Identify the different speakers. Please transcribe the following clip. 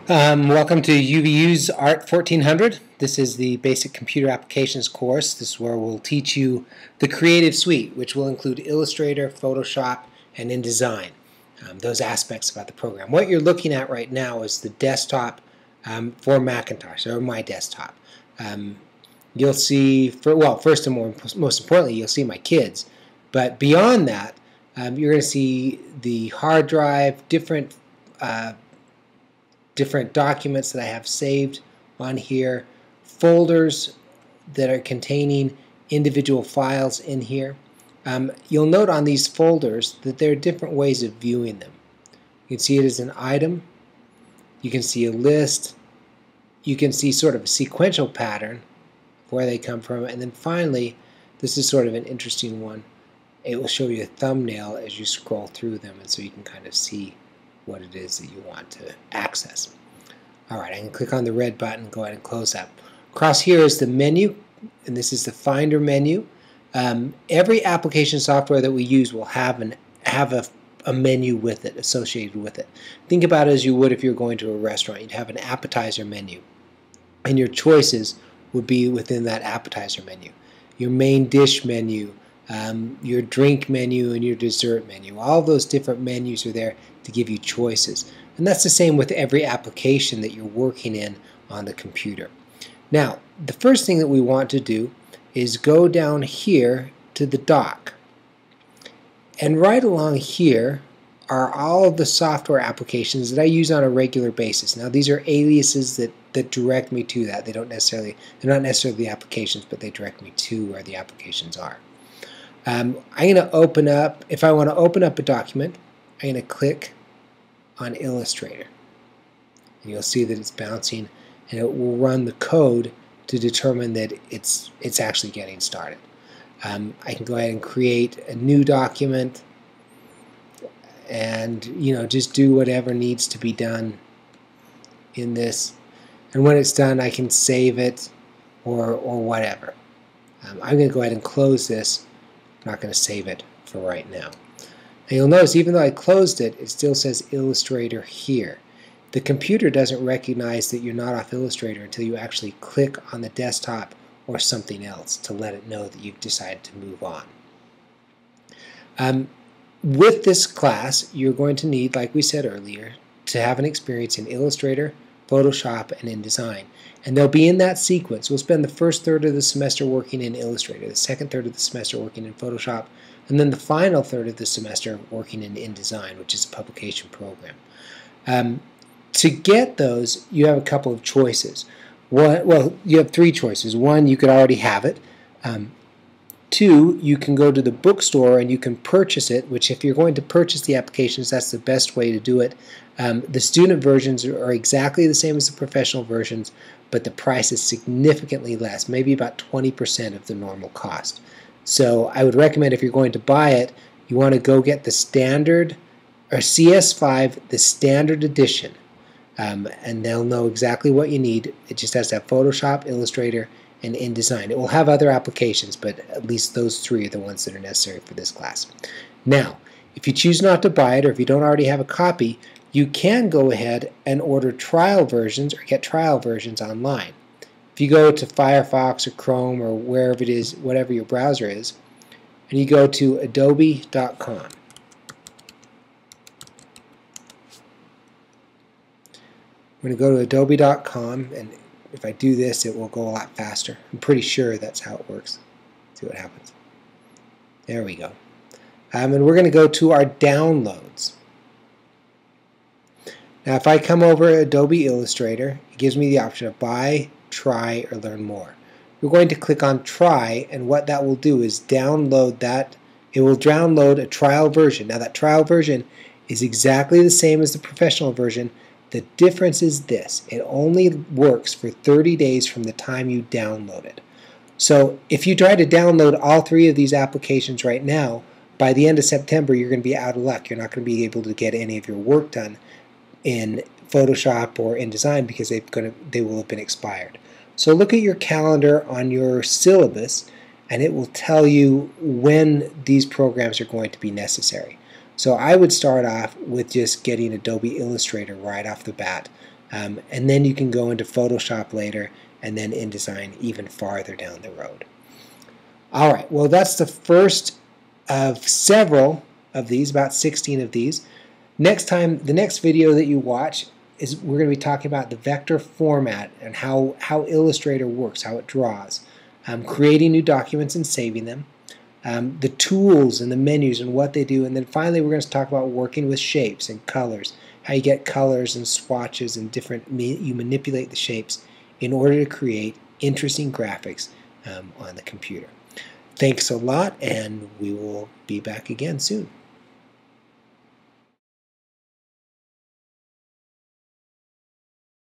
Speaker 1: Welcome to UVU's ART 1400. This is the Basic Computer Applications course. This is where we'll teach you the Creative Suite, which will include Illustrator, Photoshop, and InDesign, those aspects about the program. What you're looking at right now is the desktop for Macintosh, or my desktop. You'll see, first and most importantly, you'll see my kids. But beyond that, you're going to see the hard drive, different documents that I have saved on here, folders that are containing individual files in here. You'll note on these folders that there are different ways of viewing them. You can see it as an item, you can see a list, you can see sort of a sequential pattern of where they come from, and then finally, this is sort of an interesting one. It will show you a thumbnail as you scroll through them, and so you can kind of see what it is that you want to access. Alright, I can click on the red button and go ahead and close that. Across here is the menu, and this is the Finder menu. Every application software that we use will have a menu with it, associated with it. Think about it as you would if you're going to a restaurant. You'd have an appetizer menu, and your choices would be within that appetizer menu. Your main dish menu, your drink menu, and your dessert menu. All those different menus are there to give you choices. And that's the same with every application that you're working in on the computer. Now, the first thing that we want to do is go down here to the dock. And right along here are all of the software applications that I use on a regular basis. Now, these are aliases that direct me to that. They're not necessarily the applications, but they direct me to where the applications are. I'm going to open up, if I want to open up a document, I'm going to click on Illustrator. And you'll see that it's bouncing, and it will run the code to determine that it's actually getting started. I can go ahead and create a new document and just do whatever needs to be done in this. And when it's done, I can save it or whatever. I'm going to go ahead and close this. I'm not going to save it for right now. And you'll notice even though I closed it, it still says Illustrator here. The computer doesn't recognize that you're not off Illustrator until you actually click on the desktop or something else to let it know that you've decided to move on. With this class, you're going to need, like we said earlier, to have an experience in Illustrator, Photoshop, and InDesign. And they'll be in that sequence. We'll spend the first third of the semester working in Illustrator, the second third of the semester working in Photoshop, and then the final third of the semester working in InDesign, which is a publication program. To get those, you have a couple of choices. Well, you have three choices. One, you could already have it. Two, you can go to the bookstore and you can purchase it, which if you're going to purchase the applications, that's the best way to do it. The student versions are exactly the same as the professional versions, but the price is significantly less, maybe about 20% of the normal cost. So I would recommend if you're going to buy it, you want to go get the standard, or CS5, the standard edition, and they'll know exactly what you need. It just has to have Photoshop, Illustrator, and InDesign. It will have other applications, but at least those three are the ones that are necessary for this class. Now, if you choose not to buy it, or if you don't already have a copy, you can go ahead and order trial versions or get trial versions online. If you go to Firefox or Chrome or wherever it is, whatever your browser is, and you go to adobe.com. I'm going to go to adobe.com, and if I do this, it will go a lot faster. I'm pretty sure that's how it works. Let's see what happens. There we go. And we're going to go to our downloads. Now, if I come over to Adobe Illustrator, it gives me the option of buy, try, or learn more. We're going to click on try, and what that will do is download that. It will download a trial version. Now, that trial version is exactly the same as the professional version. The difference is this: it only works for 30 days from the time you download it. So if you try to download all three of these applications right now, by the end of September you're going to be out of luck. You're not going to be able to get any of your work done in Photoshop or InDesign because they will have been expired. So look at your calendar on your syllabus, and it will tell you when these programs are going to be necessary. So I would start off with just getting Adobe Illustrator right off the bat. And then you can go into Photoshop later and then InDesign even farther down the road. All right, well, that's the first of several of these, about 16 of these. Next time, the next video that you watch is we're going to be talking about the vector format and how Illustrator works, how it draws, creating new documents and saving them, the tools and the menus and what they do, and then finally we're going to talk about working with shapes and colors, how you get colors and swatches and you manipulate the shapes in order to create interesting graphics on the computer. Thanks a lot, and we will be back again soon.